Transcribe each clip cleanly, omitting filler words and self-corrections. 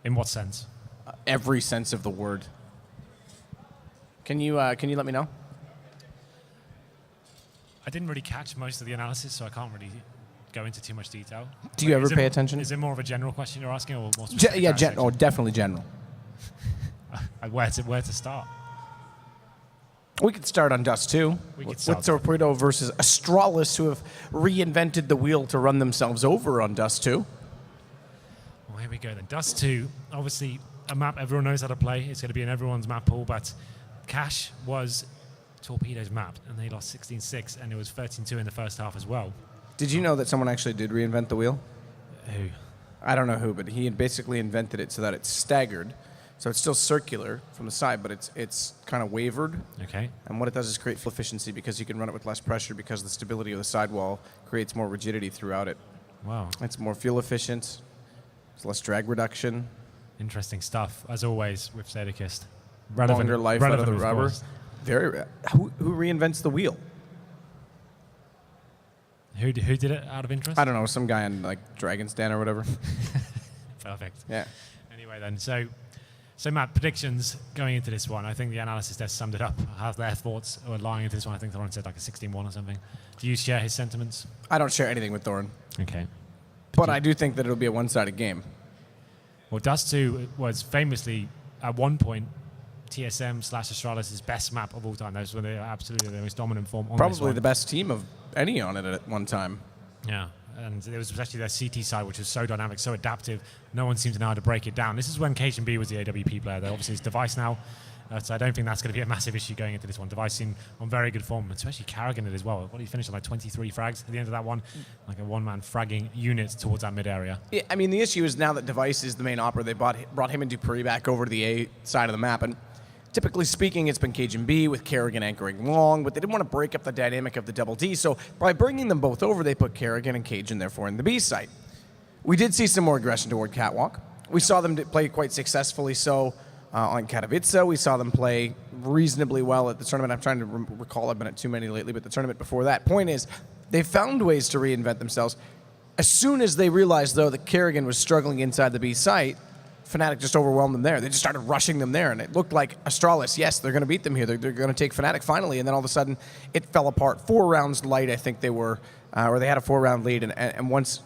In what sense? Every sense of the word. Can you let me know? I didn't really catch most of the analysis, so I can't really go into too much detail. Do you ever pay attention? Is it more of a general question you're asking, or more specific? Yeah, definitely general. Where to start? We could start on Dust2. With Torpedo versus Astralis, who have reinvented the wheel to run themselves over on Dust2. Well, here we go then. Dust2, obviously a map everyone knows how to play. It's going to be in everyone's map pool, but Cash was Torpedo's map, and they lost 16-6, and it was 13-2 in the first half as well. Did you know that someone actually did reinvent the wheel? Who? I don't know who, but he had basically invented it so that it's staggered. So it's still circular from the side, but it's kind of wavered. Okay. And what it does is create fuel efficiency because you can run it with less pressure because the stability of the sidewall creates more rigidity throughout it. Wow. It's more fuel efficient. It's less drag reduction. Interesting stuff, as always, with Sadokist. Longer life out of the rubber. Who reinvents the wheel? Who did it out of interest? I don't know, some guy in like Dragon's Den or whatever. Perfect. Yeah. Anyway then, so Matt, predictions going into this one. I think the analysis desk summed it up. How their thoughts were lying into this one. I think Thorin said like a 16-1 or something. Do you share his sentiments? I don't share anything with Thorin. Okay. But I do think that it'll be a one-sided game. Well, Dust2 was famously, at one point, TSM/Astralis' best map of all time. Those were absolutely the most dominant form on this one. Probably the best team of any on it at one time. Yeah. And it was especially their CT side, which was so dynamic, so adaptive. No one seemed to know how to break it down. This is when HenryG was the AWP player. There obviously is Device now, so I don't think that's going to be a massive issue going into this one. Device seemed on very good form, especially Carrigan as well. What, he finished on like 23 frags at the end of that one, like a one-man fragging unit towards that mid-area. Yeah, I mean, the issue is now that Device is the main opera, they brought him and Dupree back over to the A side of the map, and typically speaking, it's been HenryG with Carrigan anchoring long, but they didn't want to break up the dynamic of the double D, so by bringing them both over, they put Carrigan and Cajun, therefore, in the B site. We did see some more aggression toward Catwalk. We saw them play quite successfully so on Katowice. We saw them play reasonably well at the tournament. I'm trying to recall, I've been at too many lately, but the tournament before that. Point is, they found ways to reinvent themselves. As soon as they realized, though, that Carrigan was struggling inside the B site, Fnatic just overwhelmed them there. They just started rushing them there, and it looked like Astralis, yes, they're going to beat them here. They're going to take Fnatic finally, and then all of a sudden, it fell apart. 4 rounds light, I think they were, or they had a 4-round lead, and once,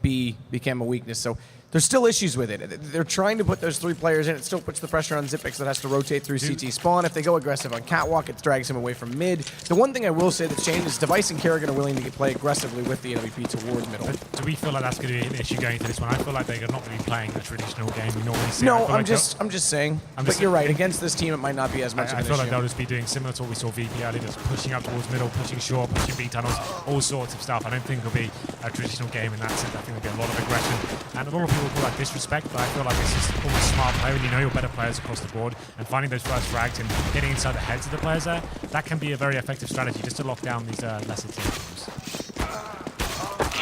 B became a weakness. So there's still issues with it. They're trying to put those 3 players in. It still puts the pressure on Xyp9x that has to rotate through CT spawn. If they go aggressive on Catwalk, it drags him away from mid. The one thing I will say that's changed is Device and Carrigan are willing to play aggressively with the MVP towards middle. But do we feel like that's going to be an issue going into this one? I feel like they're not going to be playing a traditional game we normally see. No, I'm just saying. But you're right. Against this team, it might not be as much of an issue. I feel like they'll just be doing similar to what we saw VP earlier, just pushing up towards middle, pushing short, pushing B tunnels, all sorts of stuff. I don't think it'll be a traditional game in that sense. I think there'll be a lot of aggression. And a lot of people call that disrespect, but I feel like this is almost smart play when you know your better players across the board, and finding those first frags and getting inside the heads of the players there, that can be a very effective strategy just to lock down these lesser teams.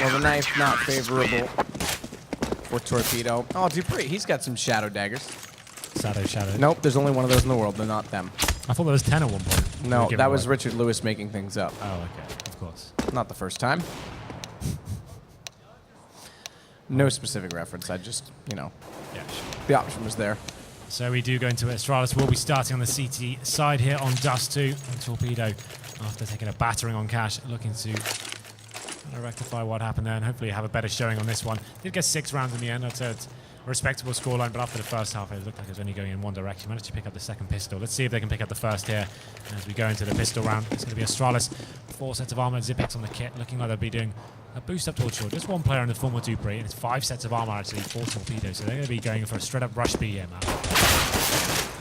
Well, the knife not favorable for Torpedo. Oh, Dupree, he's got some shadow daggers. Shadow. Nope, there's only one of those in the world. They're not them. I thought there was 10 at one point. No, that was Richard Lewis making things up. Oh, okay, of course. Not the first time. No specific reference. I just, Yeah, sure. The option was there. So we do go into Astralis. We'll be starting on the CT side here on Dust2. And Torpedo, after taking a battering on Cash, looking to rectify what happened there and hopefully have a better showing on this one. Did get 6 rounds in the end. That's a respectable scoreline, but after the first half, it looked like it was only going in one direction. Managed to pick up the second pistol. Let's see if they can pick up the first here as we go into the pistol round. It's going to be Astralis. 4 sets of armor, Xyp9x on the kit, looking like they'll be doing a boost up towards short. Just one player in the form of Dupree, and it's 5 sets of armor actually for Torpedo, so they're going to be going for a straight up rush B here, man.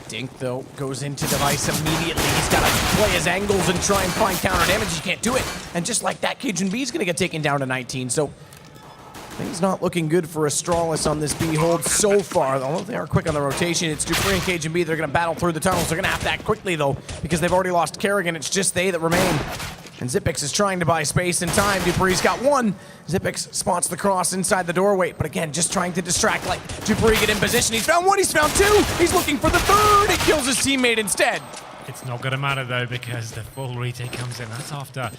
Dink, though, goes into Device immediately. He's got to play his angles and try and find counter damage. He can't do it. And just like that, HenryG is going to get taken down to 19, so things not looking good for Astralis on this B hold so far. Although they are quick on the rotation, it's Dupree and HenryG. They're going to battle through the tunnels. They're going to have to act quickly, though, because they've already lost Carrigan. It's just they that remain. And Xyp9x is trying to buy space and time. Dupree's got 1. Xyp9x spots the cross inside the doorway, but again, just trying to distract. Like Dupree get in position. He's found 1. He's found 2. He's looking for the 3rd. He kills his teammate instead. It's not going to matter though, because the full retake comes in. That's after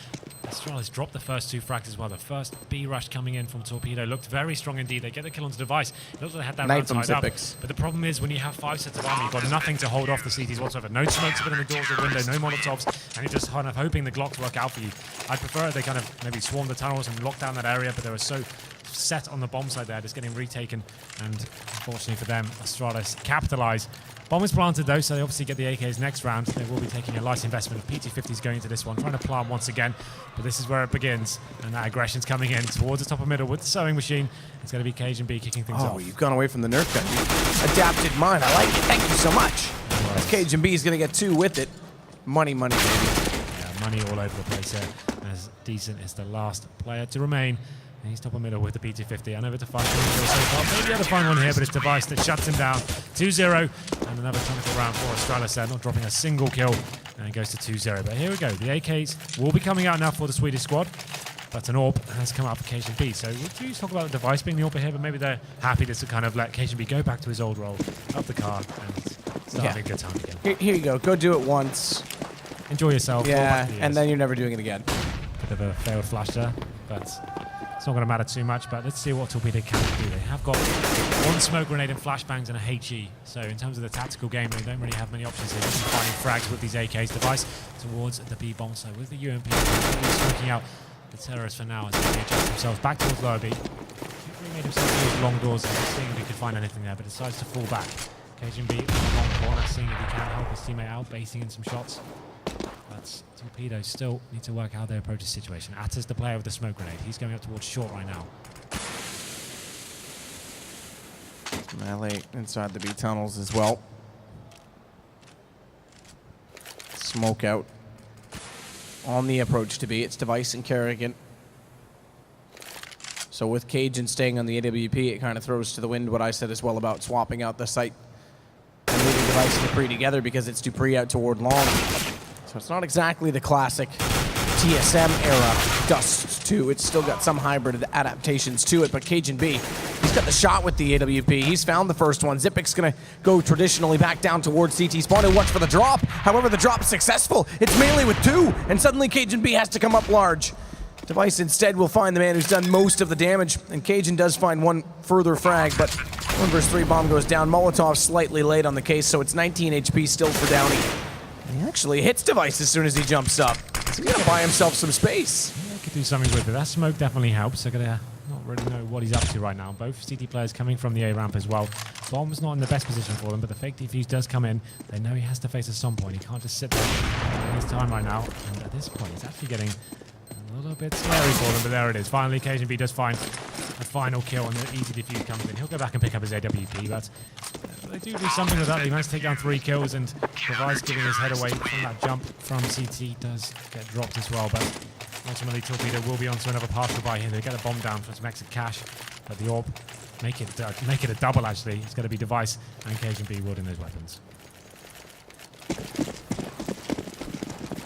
Astralis dropped the first 2 frags as well. The first B rush coming in from Torpedo looked very strong indeed. They get the kill onto Device. It looked like they had that round tied up. But the problem is when you have 5 sets of armor, you've got nothing to hold off the CTs whatsoever. No smokes within the doors or window, no Molotovs, and you're just kind of hoping the Glocks work out for you. I'd prefer if they kind of maybe swarm the tunnels and lock down that area, but they were so set on the bomb side there, just getting retaken. And unfortunately for them, Astralis capitalize. Bomb is planted though, so they obviously get the AKs next round. They will be taking a light investment of PT-50s going into this one, trying to plant once again. But this is where it begins, and that aggression's coming in towards the top of middle with the sewing machine. It's going to be CajunB kicking things off. Oh, you've gone away from the Nerf gun. You adapted mine. I like it. Thank you so much. As CajunB is going to get 2 with it. Money, money, baby. Yeah, money all over the place here. As Decent is the last player to remain. And he's top of middle with the PT-50. Unable to find one so far. Maybe able to find one here, but it's Device that shuts him down. 2-0. And another technical round for Astralis there, not dropping a single kill. And it goes to 2-0. But here we go. The AKs will be coming out now for the Swedish squad. But an AWP has come out for CajunB. So we do talk about the Device being the AWP here, but maybe they're happy just to kind of let CajunB go back to his old role, up the card, and start having a good time again. Here you go. Go do it once. Enjoy yourself. Yeah, and then you're never doing it again. Bit of a failed flash there, but it's not going to matter too much. But let's see what Torpedo can do. They have got 1 smoke grenade and flashbangs and a HE. So in terms of the tactical game, they don't really have many options here. Just finding frags with these AKs. Device towards the B bomb. So with the UMP, smoking out the terrorists for now as they adjust themselves back towards lower B. He made himself towards long doors, seeing if he could find anything there, but decides to fall back. CajunB in the long corner, seeing if he can help his teammate out, basing in some shots. But Torpedo still need to work out their approach to the situation. Atta's the player with the smoke grenade. He's going up towards short right now. Melee inside the B tunnels as well. Smoke out. On the approach to B, it's Device and Kerrigan. So with Cajun staying on the AWP, it kind of throws to the wind what I said as well about swapping out the site and leaving Device and Dupree together because it's Dupree out toward long. So it's not exactly the classic TSM era Dust2. It's still got some hybrid adaptations to it, but CajunB, he's got the shot with the AWP. He's found the first one. Zipic's gonna go traditionally back down towards CT spawn and watch for the drop. However, the drop's successful. It's melee with 2, and suddenly CajunB has to come up large. Device instead will find the man who's done most of the damage, and Cajun does find 1 further frag, but 1 versus 3 bomb goes down. Molotov slightly late on the case, so it's 19 HP still for Downey. And he actually hits Device as soon as he jumps up. So he's gonna buy himself some space. Yeah, could do something with it. That smoke definitely helps. They're gonna not really know what he's up to right now. Both CT players coming from the A ramp as well. Bomb's not in the best position for them, but the fake defuse does come in. They know he has to face at some point. He can't just sit there in his time right now. And at this point, he's actually getting a little bit scary for them, but there it is. Finally, CajunB does find a final kill, and the easy defuse comes in. He'll go back and pick up his AWP, but they do something with that. They managed to take down 3 kills, and Device giving his head away from that jump from CT does get dropped as well, but ultimately Torpedo will be onto another partial buy here. They get a bomb down for some extra cash, but the AWP make it a double actually. It's going to be Device and CajunB wielding those weapons.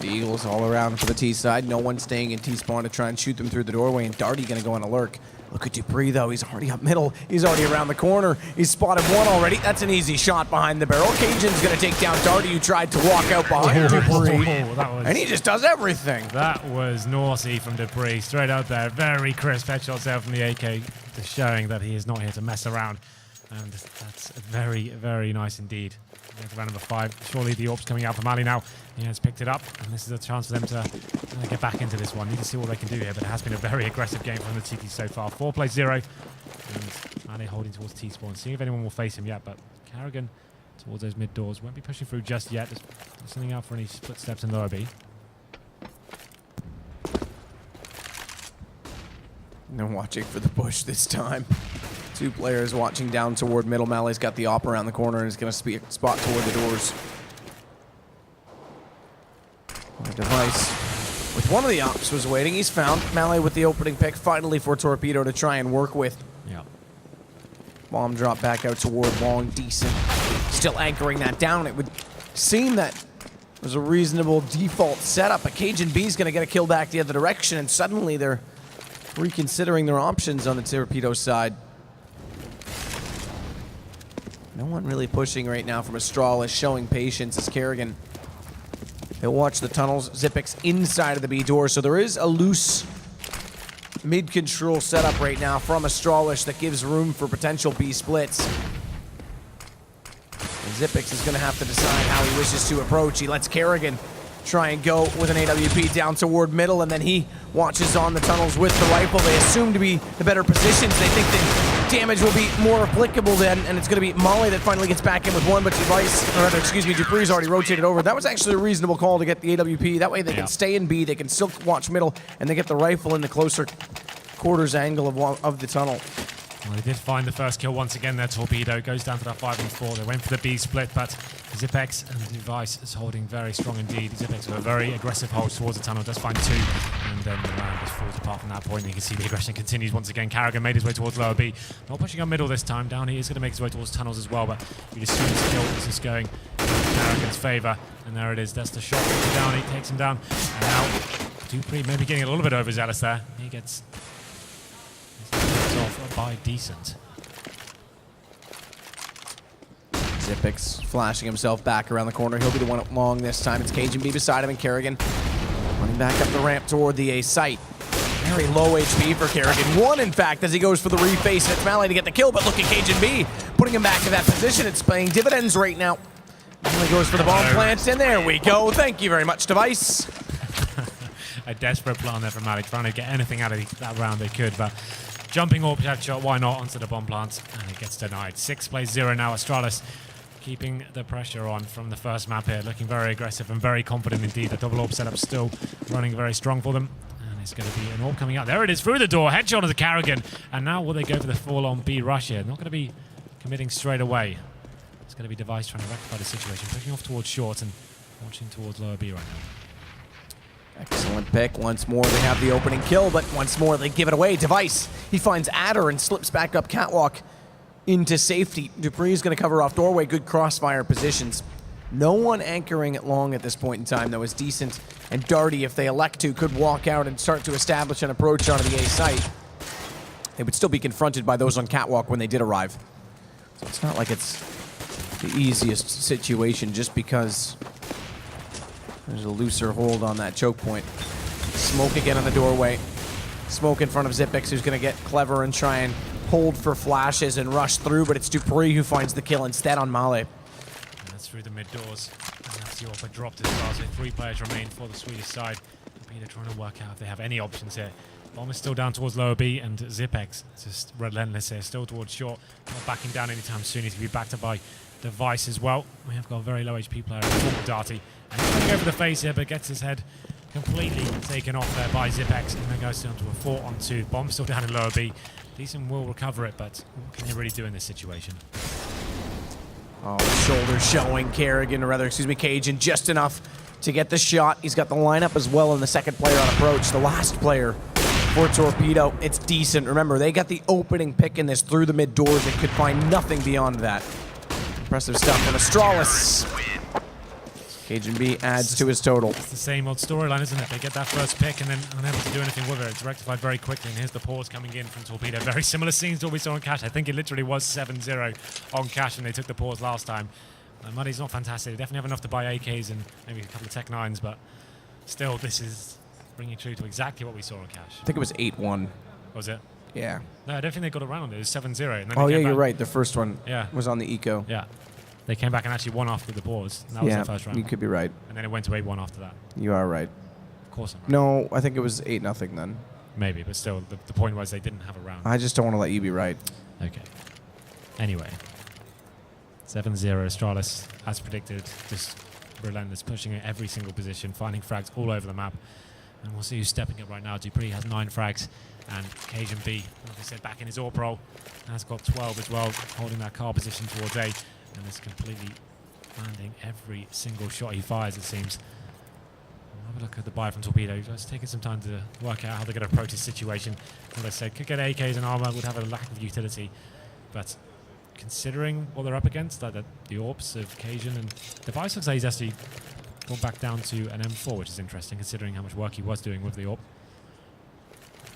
The Eagles all around for the T side. No one staying in T-spawn to try and shoot them through the doorway, and Darty going to go on a lurk. Look at Dupree, though. He's already up middle. He's already around the corner. He's spotted 1 already. That's an easy shot behind the barrel. Cajun's going to take down Darty, who tried to walk out behind Dupree. And he just does everything. That was naughty from Dupree. Straight out there. Very crisp headshots there from the AK, just showing that he is not here to mess around. And that's very, very nice indeed. Round number 5. Surely the AWP's coming out from Ali now. He has picked it up, and this is a chance for them to get back into this one. Need to see what they can do here, but it has been a very aggressive game from the TT so far. 4-0, and Ali holding towards T-spawn. Seeing if anyone will face him yet, but Kerrigan towards those mid doors. Won't be pushing through just yet. Just listening out for any footsteps in lower B. No watching for the bush this time. 2 players watching down toward middle. Malley's got the op around the corner and is going to spot toward the doors. Device with 1 of the ops was waiting. He's found Malley with the opening pick finally for Torpedo to try and work with. Yeah. Bomb drop back out toward long. Decent. Still anchoring that down. It would seem that was a reasonable default setup, but CajunB's going to get a kill back the other direction, and suddenly they're reconsidering their options on the Torpedo side. No one really pushing right now from Astralis, showing patience as Kerrigan He'll watch the tunnels. Xyp9x inside of the B door, so there is a loose mid-control setup right now from Astralis that gives room for potential B splits. And Xyp9x is going to have to decide how he wishes to approach. He lets kerrigan try and go with an AWP down toward middle, and then he watches on the tunnels with the rifle. They assume to be the better positions. They think that damage will be more applicable then, and it's going to be Molly that finally gets back in with one, but dupree's already rotated over. That was actually a reasonable call to get the AWP. That way they can stay in B, they can still watch middle, and they get the rifle in the closer quarters angle of the tunnel. Well, they did find the first kill once again there. Torpedo goes down to that 5-4. They went for the B split, but Xyp9x and Device is holding very strong indeed. Xyp9x with a very aggressive hold towards the tunnel, does find two, and then the round just falls apart from that point. You can see the aggression continues once again. kerrigan made his way towards lower B. Not pushing on middle this time. Down he is going to make his way towards tunnels as well, but you just see this kill is just going in kerrigan's favor. And there it is. That's the shot from Downey. Takes him down. And now Dupree maybe getting a little bit overzealous there. He gets off by decent. Xyp9x flashing himself back around the corner. He'll be the one long this time. It's CajuanB beside him, and kerrigan running back up the ramp toward the A site. Very low HP for kerrigan. One, in fact, as he goes for the reface, and it's Mally to get the kill, but look at CajuanB putting him back to that position. It's paying dividends right now. Mally goes for the bomb plant, and there we go. Thank you very much, Device. A desperate plan there from Mally, trying to get anything out of that round they could, but jumping AWP headshot, why not, onto the bomb plant, and it gets denied. 6 plays 0 now. Astralis keeping the pressure on from the first map here, looking very aggressive and very confident indeed. The double AWP setup still running very strong for them, and it's going to be an AWP coming out. There it is, through the door, headshot of the kerrigan, and now will they go for the full-on B rush here? Not going to be committing straight away. It's going to be Device trying to rectify the situation, pushing off towards short and watching towards lower B right now. Excellent pick. Once more, they have the opening kill, but once more, they give it away. Device, he finds Adder and slips back up catwalk into safety. Dupree is going to cover off doorway. Good crossfire positions. No one anchoring it long at this point in time, though, is decent. And Darty, if they elect to, could walk out and start to establish an approach onto the A site. They would still be confronted by those on catwalk when they did arrive. So it's not like it's the easiest situation just because there's a looser hold on that choke point. Smoke again on the doorway. Smoke in front of Xyp9x, who's going to get clever and try and hold for flashes and rush through, but it's Dupree who finds the kill instead on Male. And that's through the mid doors. And that's the AWP dropped as well, so 3 players remain for the Swedish side. Torpedo trying to work out if they have any options here. Bomb is still down towards lower B, and Xyp9x just relentless here, still towards short. Not backing down anytime soon. He's going to be backed up by Device as well. We have got a very low HP player, Darty. And he's going to go for the face here, but gets his head completely taken off there by Xyp9x, and then goes down to a 4-on-2. Bomb still down in lower B. Decent will recover it, but what can they really do in this situation? Oh, shoulder showing Cajun just enough to get the shot. He's got the lineup as well in the second player on approach. The last player for Torpedo, it's decent. Remember, they got the opening pick in this through the mid doors and could find nothing beyond that. Impressive stuff from Astralis. CajuanB adds to his total. It's the same old storyline, isn't it? They get that first pick and then unable to do anything with it. It's rectified very quickly, and here's the pause coming in from Torpedo. Very similar scenes to what we saw on Cash. I think it literally was 7-0 on Cash when they took the pause last time. Money's not fantastic. They definitely have enough to buy AKs and maybe a couple of Tech 9s, but still, this is bringing true to exactly what we saw on Cash. I think it was 8-1. Was it? Yeah. No, I don't think they got around it. It was 7-0. Oh, yeah, you're right. The first one was on the Eco. Yeah. They came back and actually won after the pause. And that was their first round. You could be right. And then it went to 8-1 after that. You are right. Of course I'm right. No, I think it was 8-0 then. Maybe, but still, the point was they didn't have a round. I just don't want to let you be right. Okay. Anyway. 7-0 Astralis, as predicted, just relentless, pushing at every single position, finding frags all over the map. And we'll see who's stepping up right now. Dupree has 9 frags, and CajuanB, like I said, back in his AWP role, has got 12 as well, holding that car position towards A, and is completely landing every single shot he fires, it seems. Have a look at the buy from Torpedo. Just taking some time to work out how they're going to approach this situation. As I said, could get AKs and armor, would have a lack of utility, but considering what they're up against, like the AWPs of Cajun and Device, looks like he's actually gone back down to an M4, which is interesting considering how much work he was doing with the AWP.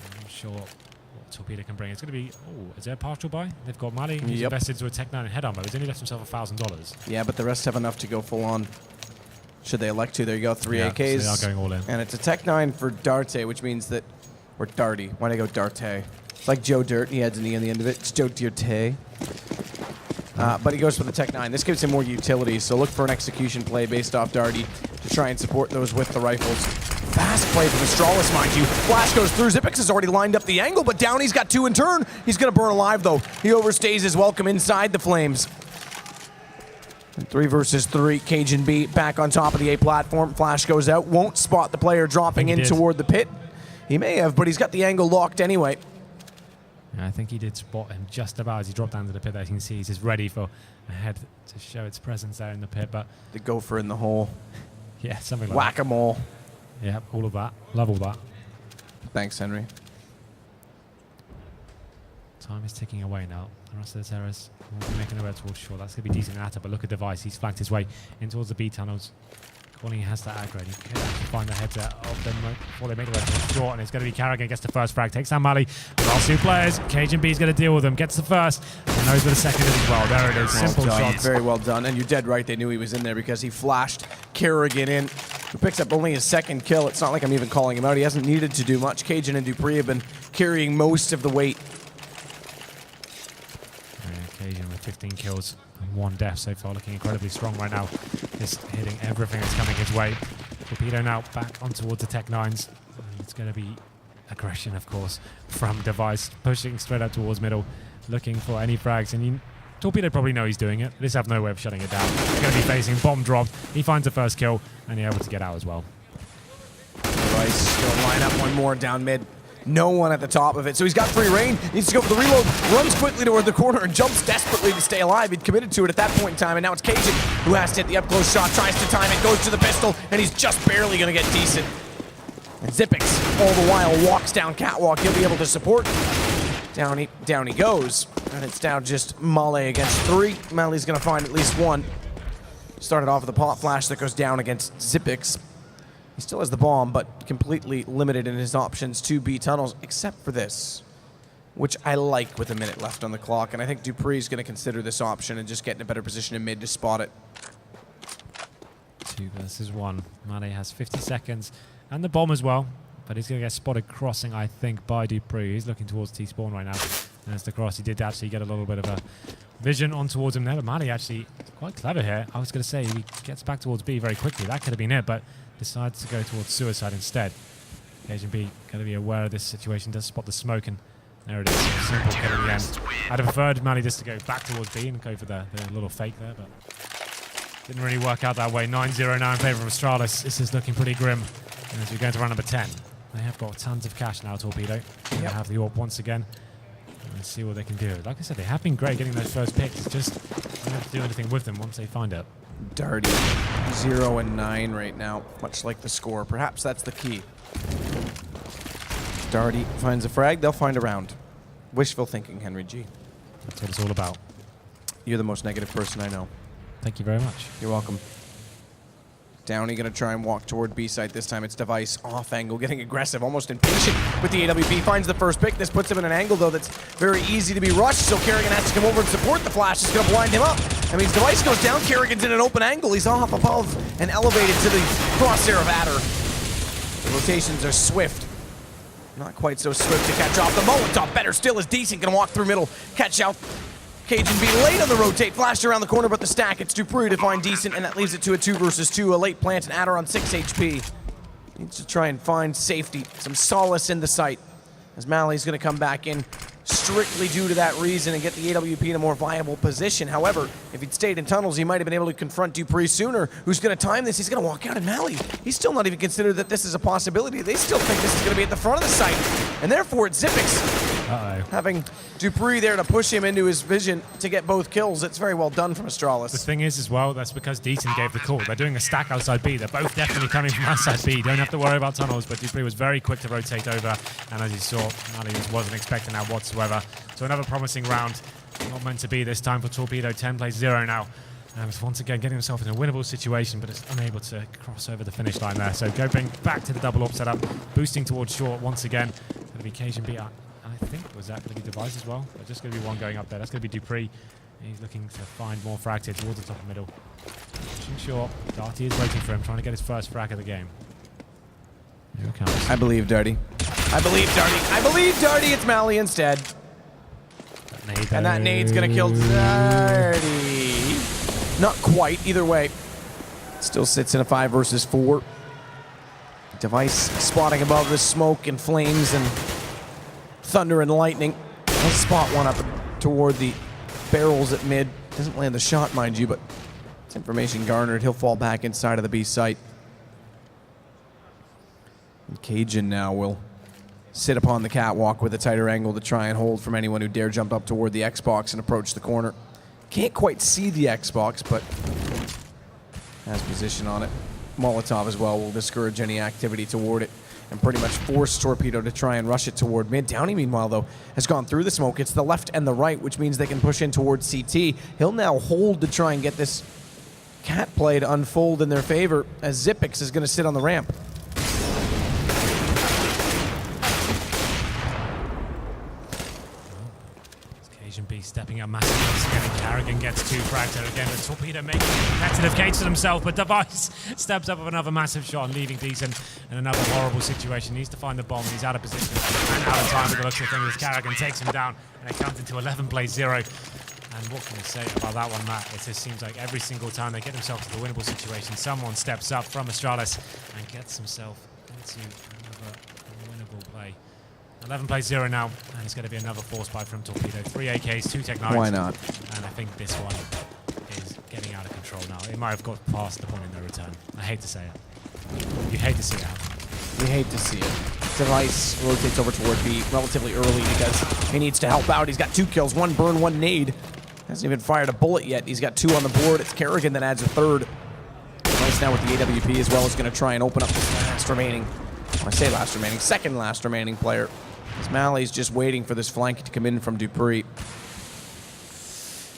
I'm not sure what Torpedo can bring. It's going to be, is there a partial buy? They've got Mali, who's invested into a Tech 9 and head armor. He's only left himself $1,000. Yeah, but the rest have enough to go full on. Should they elect to. There you go, 3 Yeah, AKs. so they are going all in. And it's a Tech 9 for Darte, which means that, or Darty. Why'd I go Darte? It's like Joe Dirt. He adds an E on the end of it. It's Joe Dirte. But he goes for the Tech 9. This gives him more utility, so look for an execution play based off Darty to try and support those with the rifles. Fast play from Astralis, mind you. Flash goes through. Xyp9x has already lined up the angle, but Downey's got 2 in turn. He's going to burn alive, though. He overstays his welcome inside the flames. And 3 versus 3. Cajun B back on top of the A platform. Flash goes out. Won't spot the player dropping in toward the pit. He may have, but he's got the angle locked anyway. Yeah, I think he did spot him just about as he dropped down to the pit there. You can see he's just ready for a head to show its presence there in the pit. But The gopher in the hole. yeah, something like Whack-a-mole. that. Yeah, all of that. Love all that. Thanks, Henry. Time is ticking away now. The rest of the terrorists will be making their way towards shore. That's going to be decent at it, but look at Device. He's flanked his way in towards the B tunnels. Corny has that aggro. He could actually find the heads of them before they make the way towards shore, and it's going to be Carrigan gets the first frag. Takes down Mali. Last 2 players. Cajun B's going to deal with them. Gets the first, and knows where the second is as well. There it is. Simple shots. Very well done. And you're dead right. They knew he was in there because he flashed Carrigan in, who picks up only his 2nd kill. It's not like I'm even calling him out. He hasn't needed to do much. Cajun and Dupree have been carrying most of the weight. Cajun with 15 kills and 1 death so far, looking incredibly strong right now. Just hitting everything that's coming his way. Torpedo now back on towards the Tech 9s. And it's going to be aggression, of course, from Device, pushing straight up towards middle, looking for any frags. And Torpedo probably know he's doing it. They just have no way of shutting it down. They're going to be facing bomb dropped. He finds the first kill, and he's able to get out as well. Device still line up one more down mid. No one at the top of it, so he's got free reign. Needs to go for the reload, runs quickly toward the corner and jumps desperately to stay alive. He'd committed to it at that point in time, and now it's Cajun who has to hit the up-close shot, tries to time it, goes to the pistol, and he's just barely going to get decent. And Xyp9x, all the while, walks down catwalk. He'll be able to support. Down he goes, and it's down just Male against 3. Male's going to find at least 1. Started off with a pot flash that goes down against Xyp9x. He still has the bomb, but completely limited in his options to B tunnels, except for this, which I like with a minute left on the clock. And I think Dupree's going to consider this option and just get in a better position in mid to spot it. 2 versus 1. Mane has 50 seconds and the bomb as well, but he's going to get spotted crossing, I think, by Dupree. He's looking towards T-spawn right now. And as the cross, he did actually get a little bit of a vision on towards him there, but Mane actually quite clever here. I was going to say he gets back towards B very quickly. That could have been it, but decides to go towards suicide instead. Cajun B going to be aware of this situation, does spot the smoke, and there it is. Simple kill in the end. I'd have preferred Mali just to go back towards B and go for the little fake there, but didn't really work out that way. 9-0 now in favor of Astralis. This is looking pretty grim. And as we go into round number 10, they have got tons of cash now, Torpedo. They have the AWP once again. Let's see what they can do. Like I said, they have been great getting those first picks. It's just don't have to do anything with them once they find it. Dirty. 0-9 right now, much like the score. Perhaps that's the key. Darty finds a frag, they'll find a round. Wishful thinking, HenryG. That's what it's all about. You're the most negative person I know. Thank you very much. You're welcome. Downey gonna try and walk toward B site. This time it's Device off angle, getting aggressive, almost impatient with the AWP. Finds the first pick. This puts him in an angle though that's very easy to be rushed. So Carrigan has to come over and support the flash. It's gonna blind him up. That means Device goes down. Carrigan's in an open angle. He's off above and elevated to the crosshair of Adder. The rotations are swift. Not quite so swift to catch off the Molotov. Better still is decent. Gonna walk through middle, catch out. Cajun B late on the rotate, flashed around the corner, but the stack, it's Dupree to find decent, and that leaves it to a 2 versus 2. A late plant, and Adder on 6 HP. Needs to try and find safety, some solace in the sight, as Malley's gonna come back in strictly due to that reason and get the AWP in a more viable position. However, if he'd stayed in tunnels, he might have been able to confront Dupree sooner. Who's gonna time this? He's gonna walk out, and Malley, he's still not even considered that this is a possibility. They still think this is gonna be at the front of the site, and therefore it's Xyp9x. Having Dupree there to push him into his vision to get both kills. It's very well done from Astralis. The thing is as well, that's because Deaton gave the call. They're doing a stack outside B. They're both definitely coming from outside B. Don't have to worry about tunnels, but Dupree was very quick to rotate over. And as you saw, Mali wasn't expecting that whatsoever. So another promising round. Not meant to be this time for Torpedo. 10 plays 0 now. And once again getting himself in a winnable situation, but it's unable to cross over the finish line there. So going back to the double up setup, boosting towards short once again. Going to be Cajun B. I think, was that going to be Device as well? There's just going to be one going up there. That's going to be Dupree. He's looking to find more frags here towards the top of middle. Pushing short. Darty is waiting for him, trying to get his first frag of the game. Here it comes. I believe Darty. I believe Darty. I believe Darty. It's Mally instead. And that nade's going to kill Darty. Not quite. Either way. Still sits in a 5 versus 4. Device spotting above the smoke and flames and thunder and lightning. He'll spot one up toward the barrels at mid. Doesn't land the shot, mind you, but it's information garnered. He'll fall back inside of the B site. And Cajun now will sit upon the catwalk with a tighter angle to try and hold from anyone who dare jump up toward the Xbox and approach the corner. Can't quite see the Xbox, but has position on it. Molotov as well will discourage any activity toward it and pretty much force Torpedo to try and rush it toward mid. Downey, meanwhile, though, has gone through the smoke. It's the left and the right, which means they can push in towards CT. He'll now hold to try and get this cat play to unfold in their favor as Zipix is going to sit on the ramp. Cajun B stepping up massively once again, and Carrigan gets 2 frags there again. The Torpedo making a competitive case for himself, but Device steps up with another massive shot and leaving Decent in another horrible situation. Needs to find the bomb. He's out of position and out of time with the looks of things as Carrigan takes him down, and it comes into 11 plays 0. And what can we say about that one, Matt? It just seems like every single time they get themselves to the winnable situation, someone steps up from Astralis and gets himself into another winnable play. 11 plays 0 now, and it's going to be another force buy from Torpedo. 3 AKs, 2 Tech 9s. Why not? And I think this one is getting out of control now. It might have got past the point of no return. I hate to say it. You hate to see it happen. You hate to see it. Device rotates over toward B relatively early because he needs to help out. He's got 2 kills, 1 burn, 1 nade. Hasn't even fired a bullet yet. He's got 2 on the board. It's Carrigan that adds a 3rd. Device now with the AWP as well is going to try and open up this second last remaining player. As Mally's just waiting for this flank to come in from Dupree.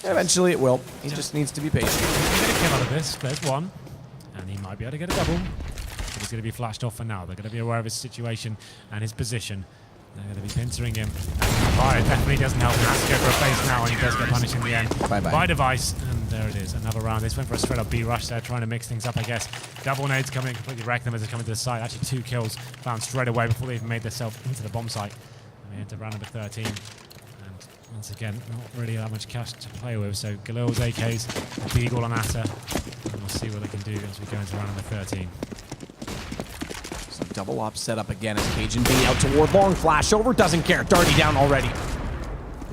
Eventually it will. He just needs to be patient. He's going to come out of this. There's 1. And he might be able to get a double. But he's going to be flashed off for now. They're going to be aware of his situation and his position. They're going to be pincering him. Fire definitely doesn't help. He has to go for a face now, and he does get punished in the end. Bye-bye. By Device. And there it is. Another round. This went for a straight-up B rush there, trying to mix things up, I guess. Double nades coming in, completely wreck them as they come into the site. Actually, 2 kills found straight away before they even made themselves into the bomb site. And we enter round number 13. And once again, not really that much cash to play with. So Galil's AKs, Beagle on Atta. And we'll see what they can do as we go into round number 13. So double op set up again as Cajun B out toward long flash over. Doesn't care. Darty down already.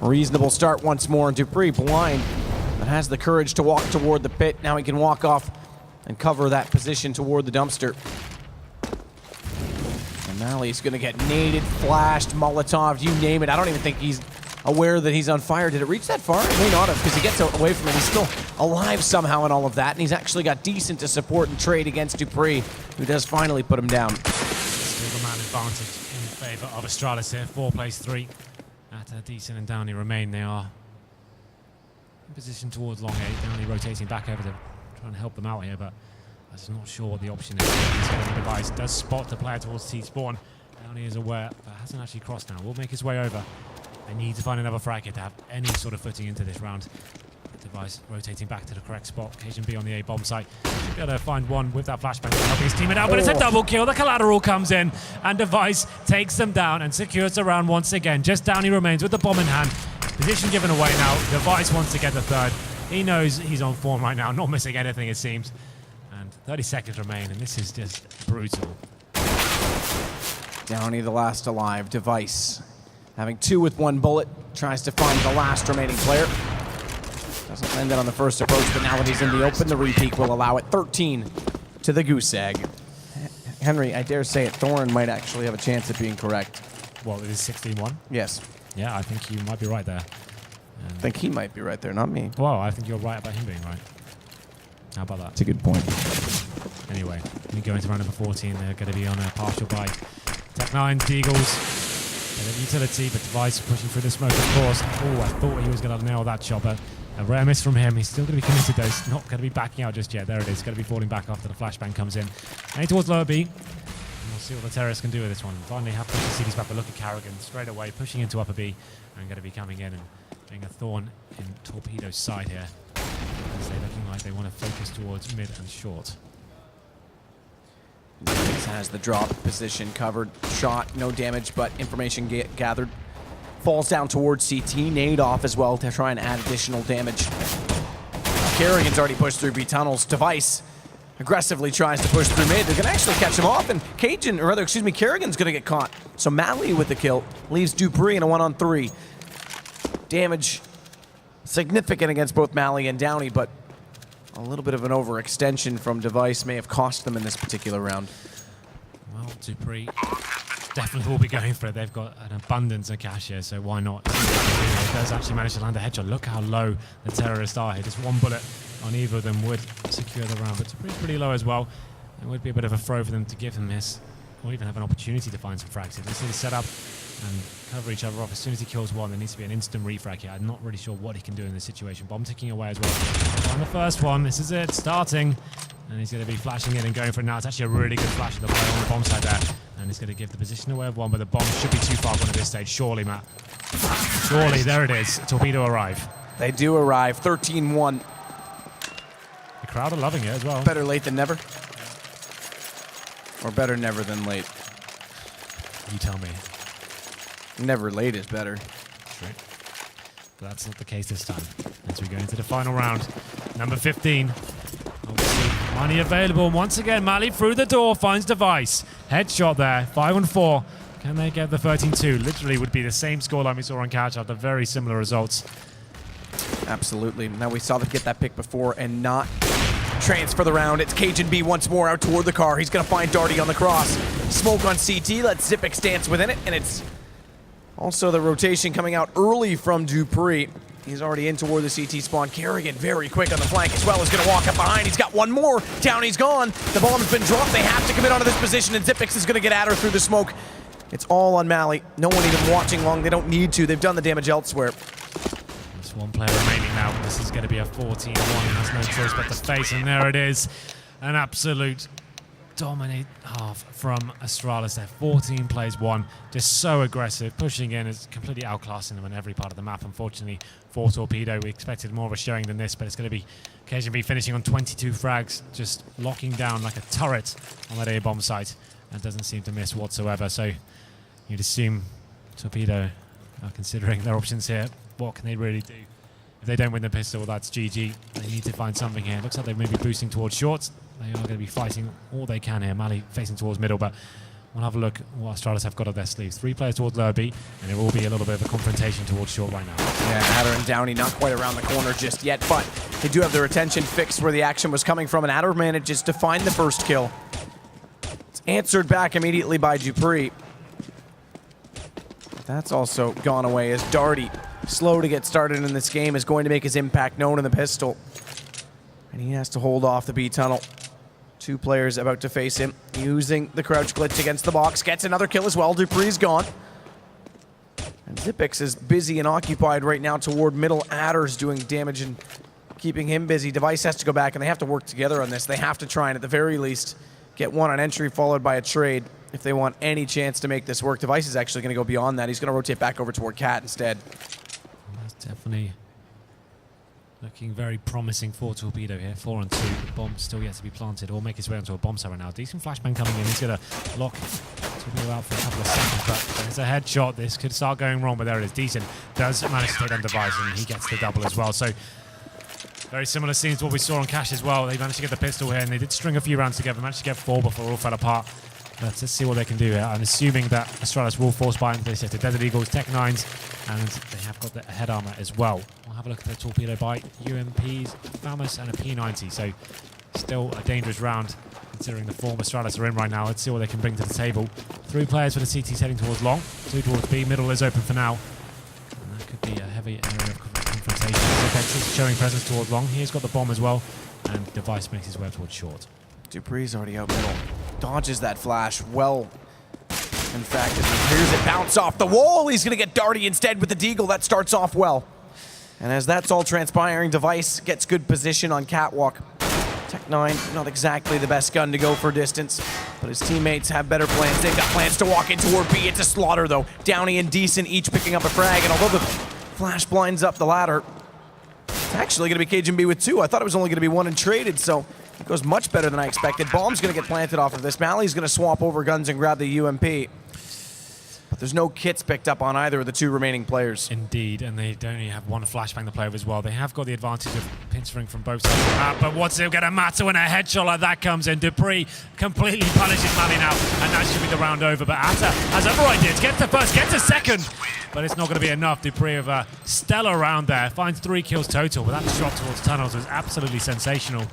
Reasonable start once more. Dupree blind, but has the courage to walk toward the pit. Now he can walk off and cover that position toward the dumpster. And Mally's going to get naded, flashed, Molotov, you name it. I don't even think he's aware that he's on fire. Did it reach that far? It may not have, because he gets away from it. He's still alive somehow in all of that, and he's actually got Decent to support and trade against Dupree, who does finally put him down. Single man advantage in favor of Astralis here. 4 plays 3. Atta, Decent and Downey remain. They are in position towards long 8. Downey rotating back over to try and help them out here, but I'm just not sure what the option is. He's getting a device. Does spot the player towards T-spawn. Downey is aware, but hasn't actually crossed now. Will make his way over. They need to find another frag here to have any sort of footing into this round. Device rotating back to the correct spot. Cajun B on the A bomb site. Should be able to find one with that flashbang helping his teammate out, but it's a double kill. The collateral comes in, and Device takes them down and secures the round once again. Just Downey remains with the bomb in hand. Position given away now. Device wants to get the 3rd. He knows he's on form right now, not missing anything, it seems. And 30 seconds remain, and this is just brutal. Downey the last alive. Device having 2 with 1 bullet. Tries to find the last remaining player. Doesn't land it on the first approach, but now that he's in the open, the repeat will allow it. 13 to the goose egg. Henry, I dare say it, Thorin might actually have a chance at being correct. Well, it is 16-1? Yes. Yeah, I think you might be right there. I think he might be right there, not me. Well, I think you're right about him being right. How about that? That's a good point. Anyway, we go into round number 14. They're going to be on a partial buy. Tech 9s, Deagles. Bit of utility, but Device pushing through the smoke, of course. Oh, I thought he was going to nail that chopper. A rare miss from him. He's still going to be committed, though. He's not going to be backing out just yet. There it is. Going to be falling back after the flashbang comes in. And towards lower B. And we'll see what the terrorists can do with this one. Finally have to see these back, but look at Carrigan straight away, pushing into upper B. And going to be coming in and being a thorn in Torpedo's side here. As they're looking like they want to focus towards mid and short. This has the drop position covered. Shot, no damage, but information gathered. Falls down towards CT. Nade off as well to try and add additional damage. Kerrigan's already pushed through B tunnels. Device aggressively tries to push through mid. They're gonna actually catch him off, and Kerrigan's gonna get caught. So Mally with the kill leaves Dupree in a 1-on-3. Damage significant against both Mally and Downey, but a little bit of an overextension from Device may have cost them in this particular round. Well, Dupree definitely will be going for it. They've got an abundance of cash here, so why not? He does actually manage to land a headshot. Look how low the terrorists are here. Just one bullet on either of them would secure the round, but Dupree's pretty low as well. It would be a bit of a throw for them to give him this, or even have an opportunity to find some frags here. They see the setup and cover each other off. As soon as he kills one, there needs to be an instant refrag here. I'm not really sure what he can do in this situation. Bomb ticking away as well. On the first one, this is it, starting. And he's going to be flashing in and going for it now. It's actually a really good flash of the play on the bomb side there. And he's going to give the position away of one, but the bomb should be too far gone at this stage. Surely, Matt. Surely, there it is. Torpedo arrive. They do arrive, 13-1. The crowd are loving it as well. Better late than never? Or better never than late? You tell me. Never late is better. True. But that's not the case this time. As we go into the final round. Number 15. Obviously, money available. And once again, Mally through the door finds Device. Headshot there. 5-on-4. Can they get the 13-2? Literally would be the same scoreline we saw on Catch after very similar results. Absolutely. Now we saw them get that pick before and not transfer the round. It's Cajun B once more out toward the car. He's going to find Darty on the cross. Smoke on CT. Let's Zipix dance within it. And it's also the rotation coming out early from Dupree. He's already in toward the CT spawn. Kerrigan very quick on the flank as well. Is going to walk up behind. He's got one more. Downey's gone. The bomb's been dropped. They have to commit onto this position, and Zipix is going to get at her through the smoke. It's all on Mally. No one even watching long. They don't need to. They've done the damage elsewhere. There's one player remaining now, but this is going to be a 14-1. Has no choice but to face, and there it is. An absolute dominate half from Astralis there. 14 plays 1. Just so aggressive. Pushing in is completely outclassing them on every part of the map. Unfortunately for Torpedo, we expected more of a showing than this, but it's going to be KGB finishing on 22 frags, just locking down like a turret on that A-bomb site, and doesn't seem to miss whatsoever. So you'd assume Torpedo are considering their options here. What can they really do? If they don't win the pistol, that's GG. They need to find something here. Looks like they may be boosting towards shorts. They are going to be fighting all they can here. Mally facing towards middle, but we'll have a look what Astralis have got up their sleeves. 3 players towards lower B, and it will be a little bit of a confrontation towards short right now. Yeah, Adder and Downey not quite around the corner just yet, but they do have their attention fixed where the action was coming from, and Adder manages to find the first kill. It's answered back immediately by Dupree. That's also gone away as Darty, slow to get started in this game, is going to make his impact known in the pistol. And he has to hold off the B tunnel. 2 players about to face him, using the crouch glitch against the box. Gets another kill as well. Dupree's gone. And Zipix is busy and occupied right now toward middle. Adder's doing damage and keeping him busy. Device has to go back, and they have to work together on this. They have to try and, at the very least, get one on entry followed by a trade if they want any chance to make this work. Device is actually going to go beyond that. He's going to rotate back over toward Cat instead. That's definitely looking very promising for Torpedo here. 4-2. The bomb still yet to be planted or make his way onto a bomb site right now. Decent flashbang coming in. He's going to lock Torpedo out for a couple of seconds, but there's a headshot. This could start going wrong, but there it is. Decent does manage to take down Device, and he gets the double as well. So very similar scenes to what we saw on Cash as well. They managed to get the pistol here, and they did string a few rounds together. Managed to get 4 before it all fell apart. Let's see what they can do here. I'm assuming that Astralis will force buy into this. They Desert Eagles, Tech 9s, and they have got the head armor as well. We'll have a look at the Torpedo buy. UMPs, Famous, and a P90. So still a dangerous round considering the form Astralis are in right now. Let's see what they can bring to the table. 3 players for the CTs heading towards long, 2 towards B. Middle is open for now. And that could be a heavy area of confrontation. Zipix is showing presence towards long. He's got the bomb as well, and Device makes his way towards short. Dupree's already out middle. Dodges that flash well. In fact, as he hears it bounce off the wall, he's going to get Darty instead with the deagle. That starts off well. And as that's all transpiring, Device gets good position on Catwalk. Tech 9, not exactly the best gun to go for distance, but his teammates have better plans. They've got plans to walk in toward B. It's a slaughter, though. Downey and Decent each picking up a frag, and although the Flash blinds up the ladder. It's actually going to be KGB with 2. I thought it was only going to be 1 and traded, so it goes much better than I expected. Bomb's going to get planted off of this. Malley's going to swap over guns and grab the UMP. But there's no kits picked up on either of the 2 remaining players. Indeed, and they only have 1 flashbang to play with as well. They have got the advantage of pinchering from both sides of the map, but what's it going to matter when a headshot like that comes in? Dupree completely punishes Malley now, and that should be the round over. But Atta has other ideas. Get to first, get to second, but it's not going to be enough. Dupree with a stellar round there. Finds 3 kills total, but that shot towards tunnels was absolutely sensational.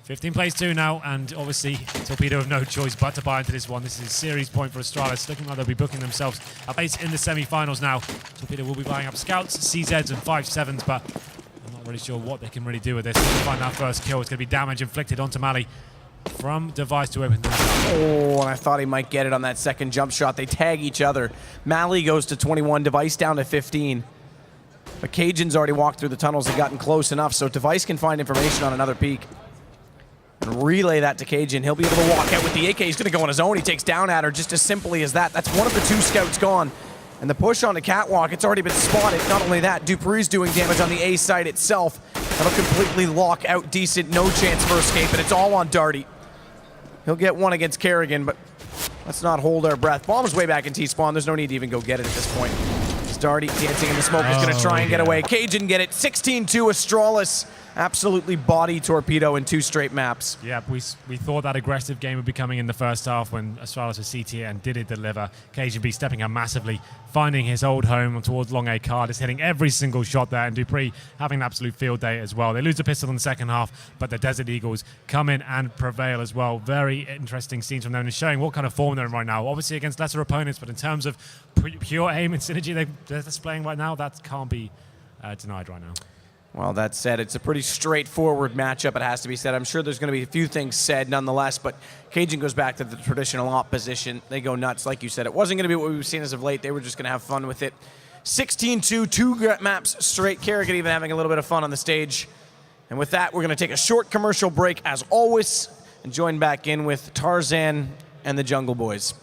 15 plays 2 now, and obviously Torpedo have no choice but to buy into this one. This is a series point for Astralis. Looking like they'll be booking themselves a place in the semi-finals now. Torpedo will be buying up scouts, CZs, and 5.7s, but I'm not really sure what they can really do with this. To find that first kill, it's going to be damage inflicted onto Malley from Device to open things up. Oh, and I thought he might get it on that second jump shot. They tag each other. Malley goes to 21, Device down to 15. But Cajun's already walked through the tunnels and gotten close enough, so Device can find information on another peak. And relay that to Cajun. He'll be able to walk out with the AK. He's going to go on his own. He takes down at her just as simply as that. That's one of the 2 scouts gone. And the push on the catwalk, it's already been spotted. Not only that, Dupree's doing damage on the A side itself. That'll completely lock out Decent. No chance for escape, and it's all on Darty. He'll get 1 against Kerrigan, but let's not hold our breath. Bomb's way back in T-spawn. There's no need to even go get it at this point. Darty dancing in the smoke is going to try and get away. Cajun get it. 16-2 Astralis. Absolutely body Torpedo in 2 straight maps. Yeah, we thought that aggressive game would be coming in the first half when Astralis was CT and did it deliver. KGB stepping up massively, finding his old home towards Long A card, is hitting every single shot there, and Dupree having an absolute field day as well. They lose the pistol in the second half, but the Desert Eagles come in and prevail as well. Very interesting scenes from them and showing what kind of form they're in right now. Obviously against lesser opponents, but in terms of pure aim and synergy they're displaying right now, that can't be denied right now. Well, that said, it's a pretty straightforward matchup, it has to be said. I'm sure there's going to be a few things said nonetheless, but Cajun goes back to the traditional op position. They go nuts, like you said. It wasn't going to be what we've seen as of late. They were just going to have fun with it. 16-2, 2 maps straight. Kerrigan even having a little bit of fun on the stage. And with that, we're going to take a short commercial break, as always, and join back in with Tarzan and the Jungle Boys.